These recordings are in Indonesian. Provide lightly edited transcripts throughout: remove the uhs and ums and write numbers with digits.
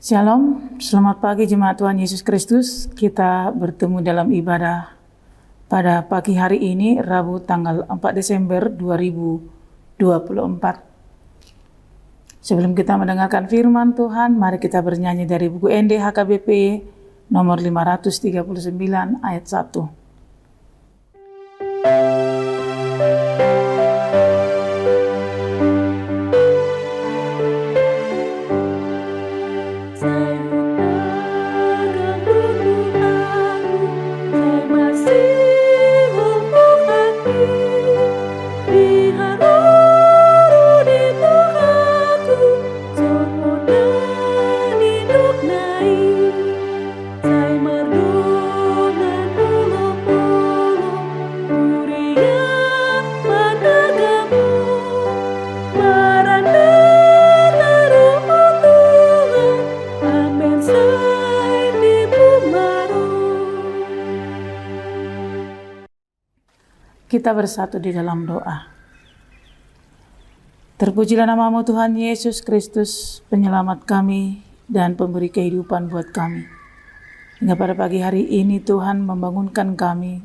Shalom, selamat pagi jemaat Tuhan Yesus Kristus. Kita bertemu dalam ibadah pada pagi hari ini, Rabu tanggal 4 Desember 2024. Sebelum kita mendengarkan firman Tuhan, mari kita bernyanyi dari buku ND HKBP nomor 539 ayat 1. Kita bersatu di dalam doa. Terpujilah nama-Mu Tuhan Yesus Kristus, penyelamat kami dan pemberi kehidupan buat kami. Hingga pada pagi hari ini Tuhan membangunkan kami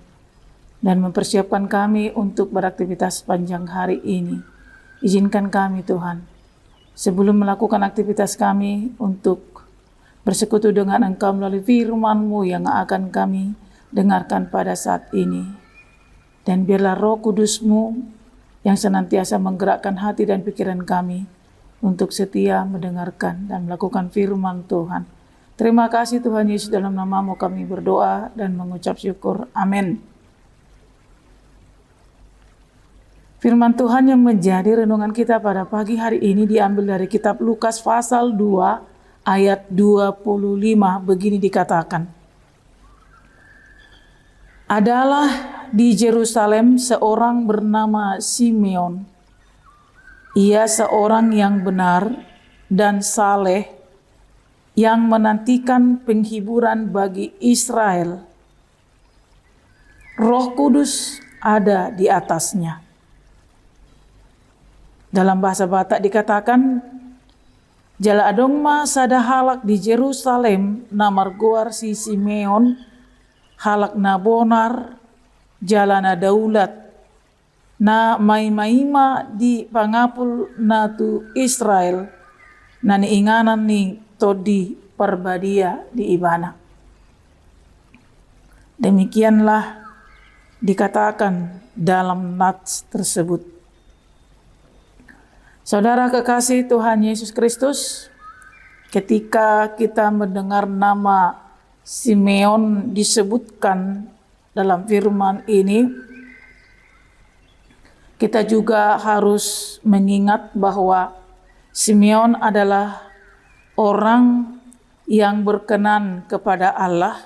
dan mempersiapkan kami untuk beraktivitas sepanjang hari ini. Izinkan kami Tuhan, sebelum melakukan aktivitas kami untuk bersekutu dengan Engkau melalui firman-Mu yang akan kami dengarkan pada saat ini. Dan biarlah Roh Kudus-Mu yang senantiasa menggerakkan hati dan pikiran kami untuk setia mendengarkan dan melakukan firman Tuhan. Terima kasih Tuhan Yesus, dalam nama-Mu kami berdoa dan mengucap syukur. Amin. Firman Tuhan yang menjadi renungan kita pada pagi hari ini diambil dari kitab Lukas pasal 2 ayat 25. Begini dikatakan. Adalah di Yerusalem seorang bernama Simeon. Ia seorang yang benar dan saleh yang menantikan penghiburan bagi Israel. Roh Kudus ada di atasnya. Dalam bahasa Batak dikatakan, Jala adong sada halak di Yerusalem namar goar si Simeon, halak na bonar, jalana daulat, na maima di pangapul na tu Israel, na niinganan ni todi perbadia di ibana. Demikianlah dikatakan dalam nats tersebut. Saudara kekasih Tuhan Yesus Kristus, ketika kita mendengar nama Simeon disebutkan dalam firman ini, kita juga harus mengingat bahwa Simeon adalah orang yang berkenan kepada Allah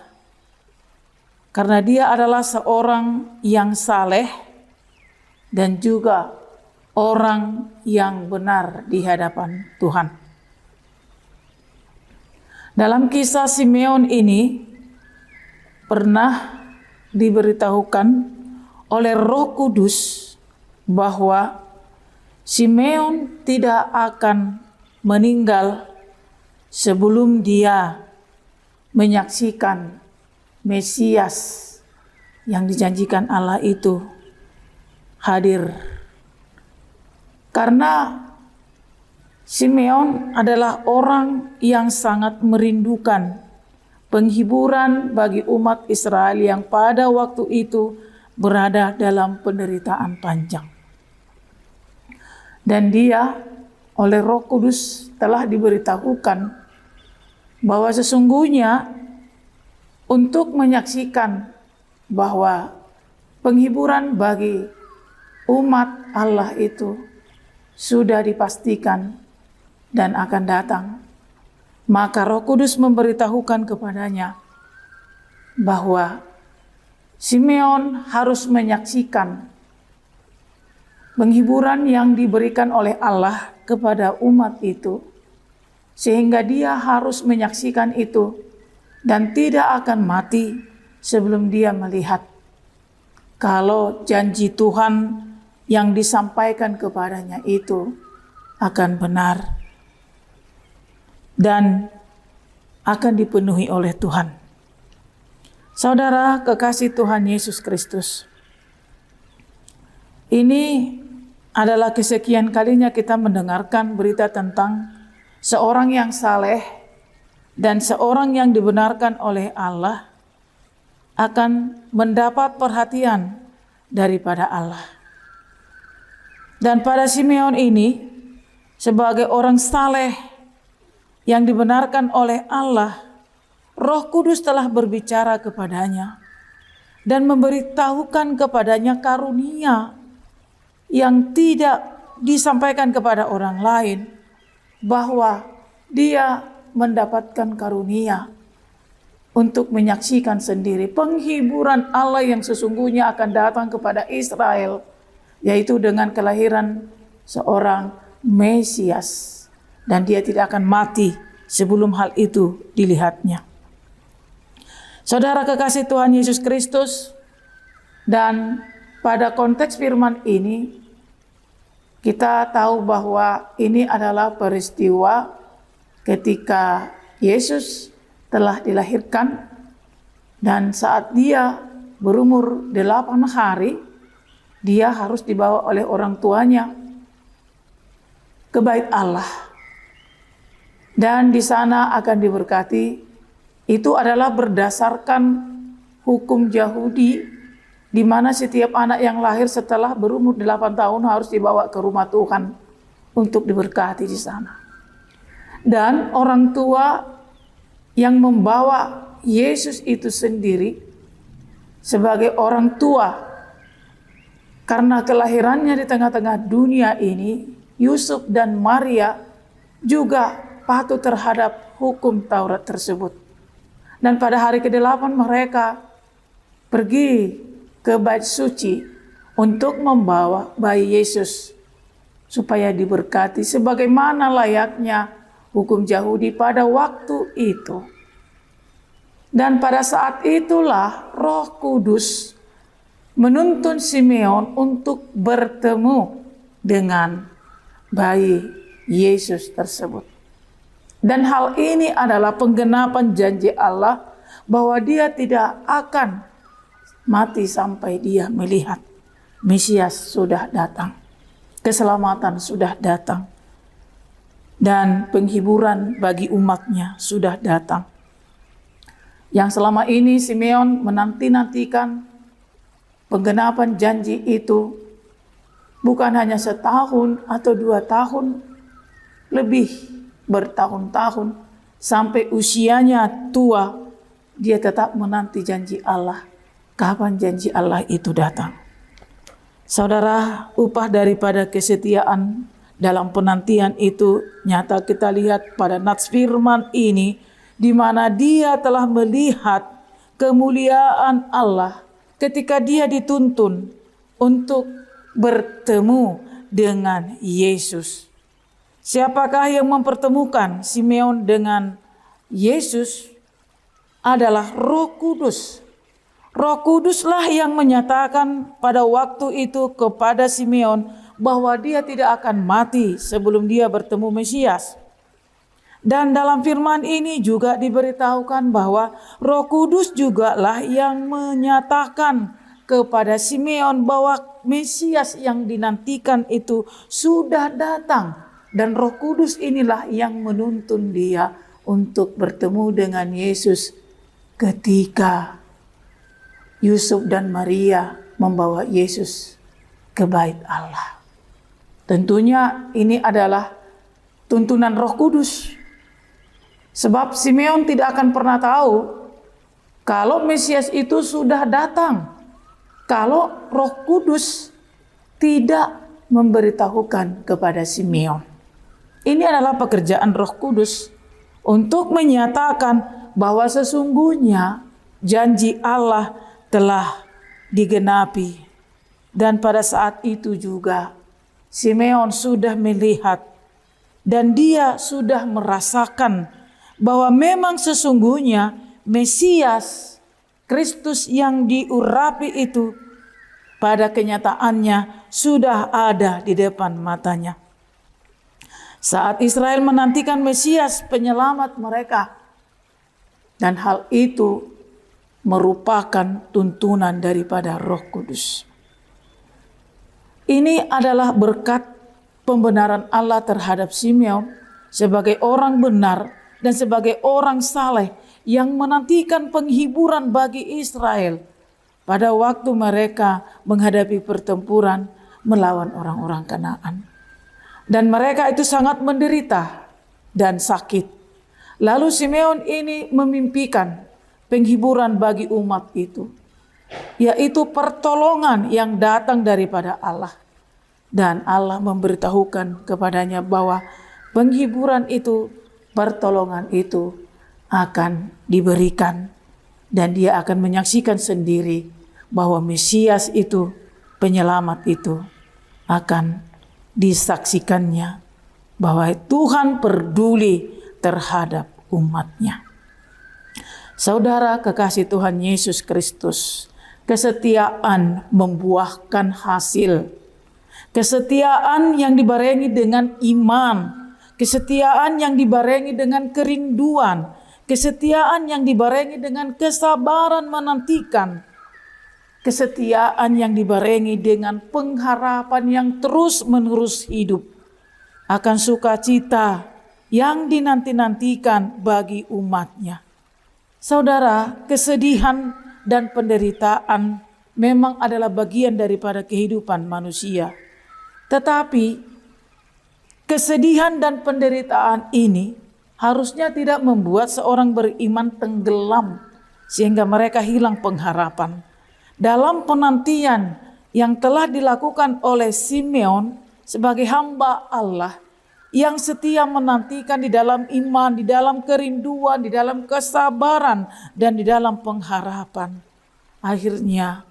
karena dia adalah seorang yang saleh dan juga orang yang benar di hadapan Tuhan. Dalam kisah Simeon ini pernah diberitahukan oleh Roh Kudus bahwa Simeon tidak akan meninggal sebelum dia menyaksikan Mesias yang dijanjikan Allah itu hadir. Karena Simeon adalah orang yang sangat merindukan penghiburan bagi umat Israel yang pada waktu itu berada dalam penderitaan panjang. Dan dia oleh Roh Kudus telah diberitahukan bahwa sesungguhnya untuk menyaksikan bahwa penghiburan bagi umat Allah itu sudah dipastikan dan akan datang, maka Roh Kudus memberitahukan kepadanya bahwa Simeon harus menyaksikan penghiburan yang diberikan oleh Allah kepada umat itu, sehingga dia harus menyaksikan itu dan tidak akan mati sebelum dia melihat kalau janji Tuhan yang disampaikan kepadanya itu akan benar. Dan akan dipenuhi oleh Tuhan. Saudara kekasih Tuhan Yesus Kristus, ini adalah kesekian kalinya kita mendengarkan berita tentang seorang yang saleh dan seorang yang dibenarkan oleh Allah akan mendapat perhatian daripada Allah. Dan pada Simeon ini, sebagai orang saleh yang dibenarkan oleh Allah, Roh Kudus telah berbicara kepadanya dan memberitahukan kepadanya karunia yang tidak disampaikan kepada orang lain, bahwa dia mendapatkan karunia untuk menyaksikan sendiri penghiburan Allah yang sesungguhnya akan datang kepada Israel, yaitu dengan kelahiran seorang Mesias, dan dia tidak akan mati sebelum hal itu dilihatnya. Saudara kekasih Tuhan Yesus Kristus, dan pada konteks firman ini kita tahu bahwa ini adalah peristiwa ketika Yesus telah dilahirkan, dan saat dia berumur 8 hari, dia harus dibawa oleh orang tuanya ke bait Allah. Dan di sana akan diberkati. Itu adalah berdasarkan hukum Yahudi, di mana setiap anak yang lahir setelah berumur 8 tahun harus dibawa ke rumah Tuhan untuk diberkati di sana. Dan orang tua yang membawa Yesus itu sendiri sebagai orang tua, karena kelahirannya di tengah-tengah dunia ini, Yusuf dan Maria juga patuh terhadap hukum Taurat tersebut. Dan pada hari ke-8 mereka pergi ke bait suci untuk membawa bayi Yesus supaya diberkati sebagaimana layaknya hukum Yahudi pada waktu itu. Dan pada saat itulah Roh Kudus menuntun Simeon untuk bertemu dengan bayi Yesus tersebut. Dan hal ini adalah penggenapan janji Allah bahwa dia tidak akan mati sampai dia melihat Mesias sudah datang. Keselamatan sudah datang. Dan penghiburan bagi umatnya sudah datang. Yang selama ini Simeon menanti-nantikan penggenapan janji itu bukan hanya setahun atau 2 tahun, lebih bertahun-tahun sampai usianya tua, dia tetap menanti janji Allah. Kapan janji Allah itu datang? Saudara, upah daripada kesetiaan dalam penantian itu nyata kita lihat pada nats firman ini, di mana dia telah melihat kemuliaan Allah ketika dia dituntun untuk bertemu dengan Yesus. Siapakah yang mempertemukan Simeon dengan Yesus? Adalah Roh Kudus. Roh Kuduslah yang menyatakan pada waktu itu kepada Simeon bahwa dia tidak akan mati sebelum dia bertemu Mesias. Dan dalam firman ini juga diberitahukan bahwa Roh Kudus jugalah yang menyatakan kepada Simeon bahwa Mesias yang dinantikan itu sudah datang. Dan Roh Kudus inilah yang menuntun dia untuk bertemu dengan Yesus ketika Yusuf dan Maria membawa Yesus ke bait Allah. Tentunya ini adalah tuntunan Roh Kudus. Sebab Simeon tidak akan pernah tahu kalau Mesias itu sudah datang, kalau Roh Kudus tidak memberitahukan kepada Simeon. Ini adalah pekerjaan Roh Kudus untuk menyatakan bahwa sesungguhnya janji Allah telah digenapi. Dan pada saat itu juga Simeon sudah melihat dan dia sudah merasakan bahwa memang sesungguhnya Mesias Kristus yang diurapi itu pada kenyataannya sudah ada di depan matanya. Saat Israel menantikan Mesias penyelamat mereka, Dan hal itu merupakan tuntunan daripada Roh Kudus. Ini adalah berkat pembenaran Allah terhadap Simeon sebagai orang benar dan sebagai orang saleh yang menantikan penghiburan bagi Israel pada waktu mereka menghadapi pertempuran melawan orang-orang Kanaan. Dan mereka itu sangat menderita dan sakit. Lalu Simeon ini memimpikan penghiburan bagi umat itu, yaitu pertolongan yang datang daripada Allah. Dan Allah memberitahukan kepadanya bahwa penghiburan itu, pertolongan itu akan diberikan. Dan dia akan menyaksikan sendiri bahwa Mesias itu, penyelamat itu akan disaksikannya. Bahwa Tuhan peduli terhadap umatnya. Saudara kekasih Tuhan Yesus Kristus, kesetiaan membuahkan hasil. Kesetiaan yang dibarengi dengan iman, kesetiaan yang dibarengi dengan kerinduan, kesetiaan yang dibarengi dengan kesabaran menantikan, kesetiaan yang dibarengi dengan pengharapan yang terus-menerus hidup akan sukacita yang dinanti-nantikan bagi umatnya. Saudara, kesedihan dan penderitaan memang adalah bagian daripada kehidupan manusia. Tetapi kesedihan dan penderitaan ini harusnya tidak membuat seorang beriman tenggelam sehingga mereka hilang pengharapan. Dalam penantian yang telah dilakukan oleh Simeon sebagai hamba Allah yang setia menantikan di dalam iman, di dalam kerinduan, di dalam kesabaran, dan di dalam pengharapan. Akhirnya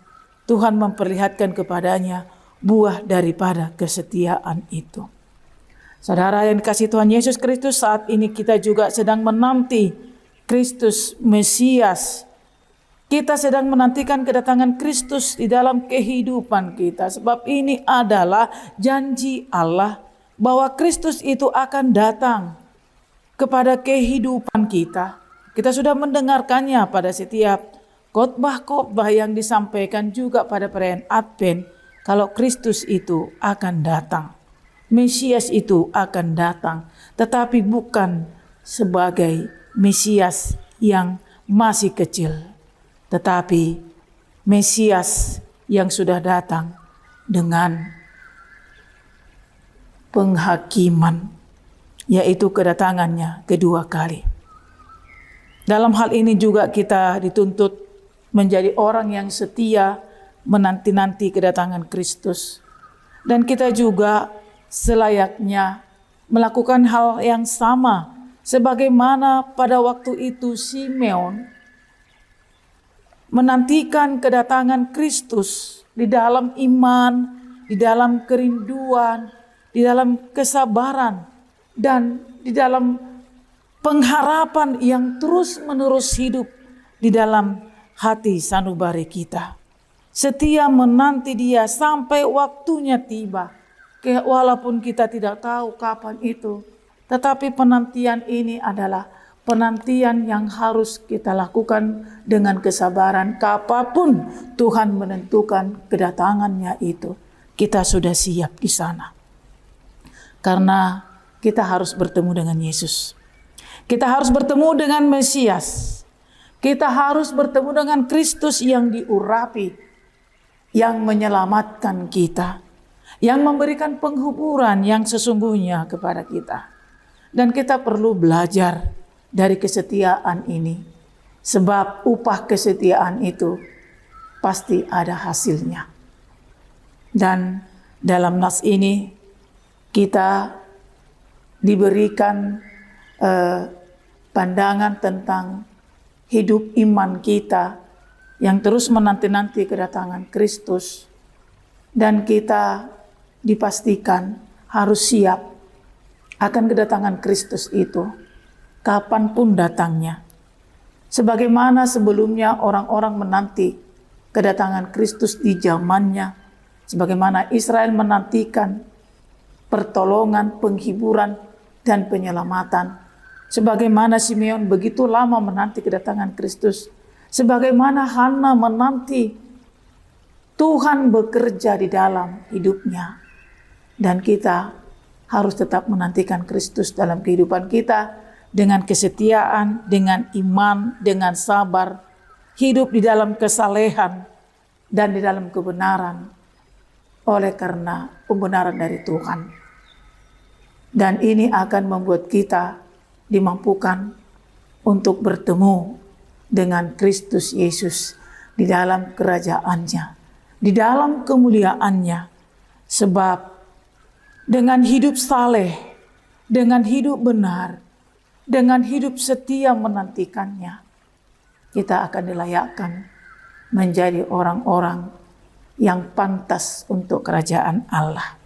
Tuhan memperlihatkan kepadanya buah daripada kesetiaan itu. Saudara yang dikasihi Tuhan Yesus Kristus, saat ini kita juga sedang menanti Kristus Mesias. Kita sedang menantikan kedatangan Kristus di dalam kehidupan kita. Sebab ini adalah janji Allah bahwa Kristus itu akan datang kepada kehidupan kita. Kita sudah mendengarkannya pada setiap khotbah-khotbah yang disampaikan juga pada perayaan Advent. Kalau Kristus itu akan datang, Mesias itu akan datang, tetapi bukan sebagai Mesias yang masih kecil, tetapi Mesias yang sudah datang dengan penghakiman, yaitu kedatangannya kedua kali. Dalam hal ini juga kita dituntut menjadi orang yang setia menanti-nanti kedatangan Kristus. Dan kita juga selayaknya melakukan hal yang sama sebagaimana pada waktu itu Simeon menantikan kedatangan Kristus di dalam iman, di dalam kerinduan, di dalam kesabaran, dan di dalam pengharapan yang terus-menerus hidup di dalam hati sanubari kita. Setia menanti Dia sampai waktunya tiba. Walaupun kita tidak tahu kapan itu, tetapi penantian ini adalah penantian yang harus kita lakukan dengan kesabaran. Kapanpun Tuhan menentukan kedatangannya itu, kita sudah siap di sana. Karena kita harus bertemu dengan Yesus. Kita harus bertemu dengan Mesias. Kita harus bertemu dengan Kristus yang diurapi, yang menyelamatkan kita, yang memberikan penghiburan yang sesungguhnya kepada kita. Dan kita perlu belajar dari kesetiaan ini, sebab upah kesetiaan itu pasti ada hasilnya. Dan dalam nas ini kita diberikan pandangan tentang hidup iman kita yang terus menanti-nanti kedatangan Kristus, dan kita dipastikan harus siap akan kedatangan Kristus itu kapanpun datangnya. Sebagaimana sebelumnya orang-orang menanti kedatangan Kristus di zamannya, sebagaimana Israel menantikan pertolongan, penghiburan, dan penyelamatan, Sebagaimana Simeon begitu lama menanti kedatangan Kristus, sebagaimana Hana menanti Tuhan bekerja di dalam hidupnya, dan kita harus tetap menantikan Kristus dalam kehidupan kita dengan kesetiaan, dengan iman, dengan sabar, hidup di dalam kesalehan dan di dalam kebenaran oleh karena pembenaran dari Tuhan. Dan ini akan membuat kita dimampukan untuk bertemu dengan Kristus Yesus di dalam kerajaannya, di dalam kemuliaannya. Sebab dengan hidup saleh, dengan hidup benar, dengan hidup setia menantikannya, kita akan dilayakkan menjadi orang-orang yang pantas untuk kerajaan Allah.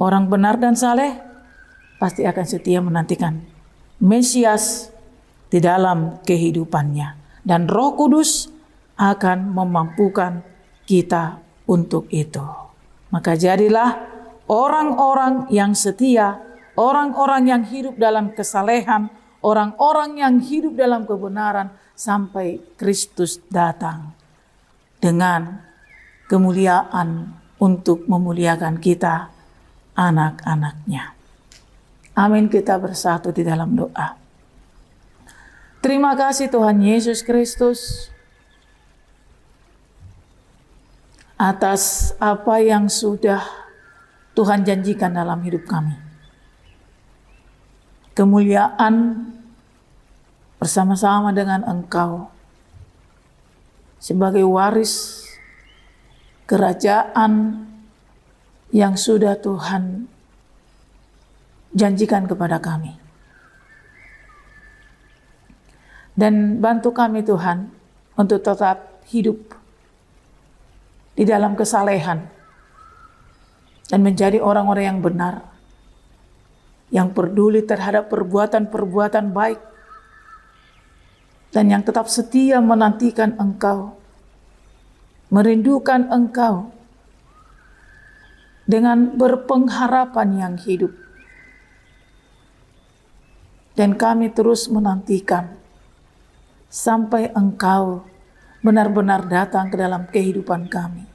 Orang benar dan saleh pasti akan setia menantikan Mesias di dalam kehidupannya. Dan Roh Kudus akan memampukan kita untuk itu. Maka jadilah orang-orang yang setia, orang-orang yang hidup dalam kesalehan, orang-orang yang hidup dalam kebenaran sampai Kristus datang dengan kemuliaan untuk memuliakan kita, anak-anaknya. Amin, kita bersatu di dalam doa. Terima kasih Tuhan Yesus Kristus atas apa yang sudah Tuhan janjikan dalam hidup kami. Kemuliaan bersama-sama dengan Engkau sebagai waris kerajaan yang sudah Tuhan janjikan kepada kami. Dan bantu kami Tuhan untuk tetap hidup di dalam kesalehan dan menjadi orang-orang yang benar, yang peduli terhadap perbuatan-perbuatan baik, dan yang tetap setia menantikan Engkau, merindukan Engkau dengan berpengharapan yang hidup. Dan kami terus menantikan sampai Engkau benar-benar datang ke dalam kehidupan kami.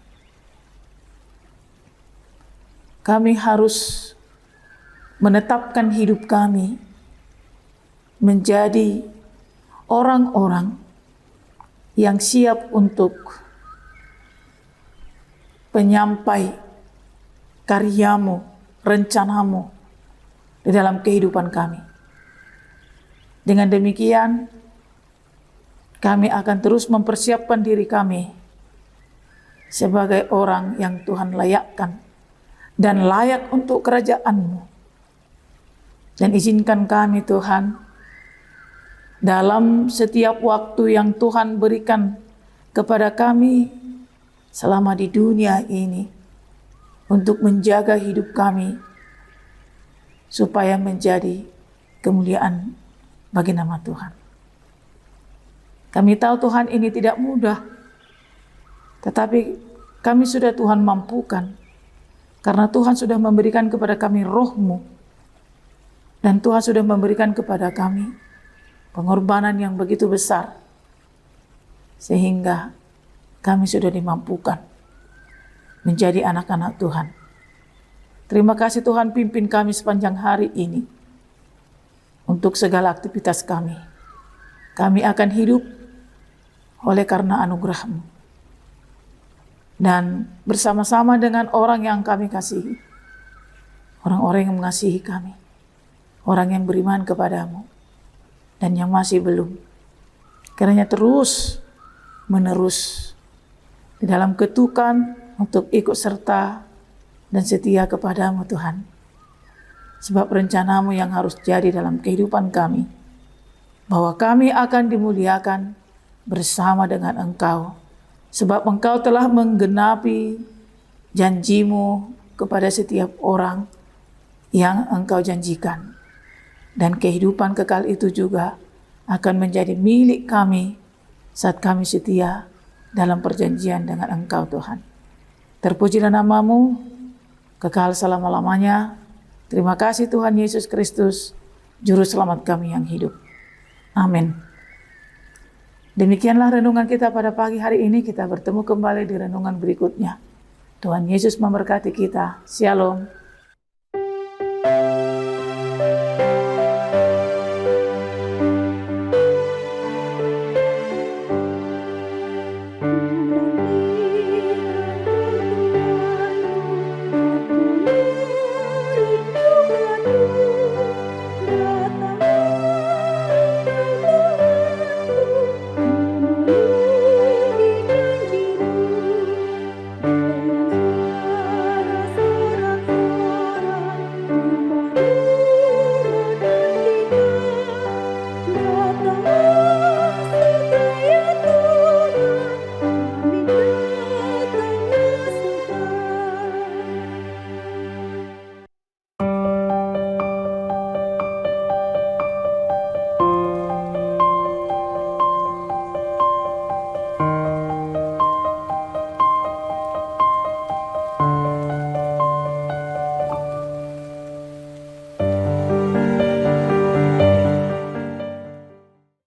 Kami harus menetapkan hidup kami menjadi orang-orang yang siap untuk penyampai karyamu, rencanamu di dalam kehidupan kami. Dengan demikian, kami akan terus mempersiapkan diri kami sebagai orang yang Tuhan layakkan dan layak untuk kerajaan-Mu. Dan izinkan kami Tuhan, dalam setiap waktu yang Tuhan berikan kepada kami selama di dunia ini, untuk menjaga hidup kami supaya menjadi kemuliaan bagi nama Tuhan. Kami tahu Tuhan ini tidak mudah, tetapi kami sudah Tuhan mampukan, karena Tuhan sudah memberikan kepada kami Roh-Mu, dan Tuhan sudah memberikan kepada kami pengorbanan yang begitu besar, sehingga kami sudah dimampukan menjadi anak-anak Tuhan. Terima kasih Tuhan, pimpin kami sepanjang hari ini. Untuk segala aktivitas kami, kami akan hidup oleh karena anugerah-Mu. Dan bersama-sama dengan orang yang kami kasihi, orang-orang yang mengasihi kami, orang yang beriman kepada-Mu, dan yang masih belum. Kiranya terus menerus di dalam ketukan untuk ikut serta dan setia kepada-Mu Tuhan. Sebab rencana-Mu yang harus jadi dalam kehidupan kami, bahwa kami akan dimuliakan bersama dengan Engkau. Sebab Engkau telah menggenapi janji-Mu kepada setiap orang yang Engkau janjikan. Dan kehidupan kekal itu juga akan menjadi milik kami saat kami setia dalam perjanjian dengan Engkau Tuhan. Terpujilah nama-Mu kekal selama-lamanya. Terima kasih Tuhan Yesus Kristus. Juru Selamat kami yang hidup. Amin. Demikianlah renungan kita pada pagi hari ini. Kita bertemu kembali di renungan berikutnya. Tuhan Yesus memberkati kita. Shalom.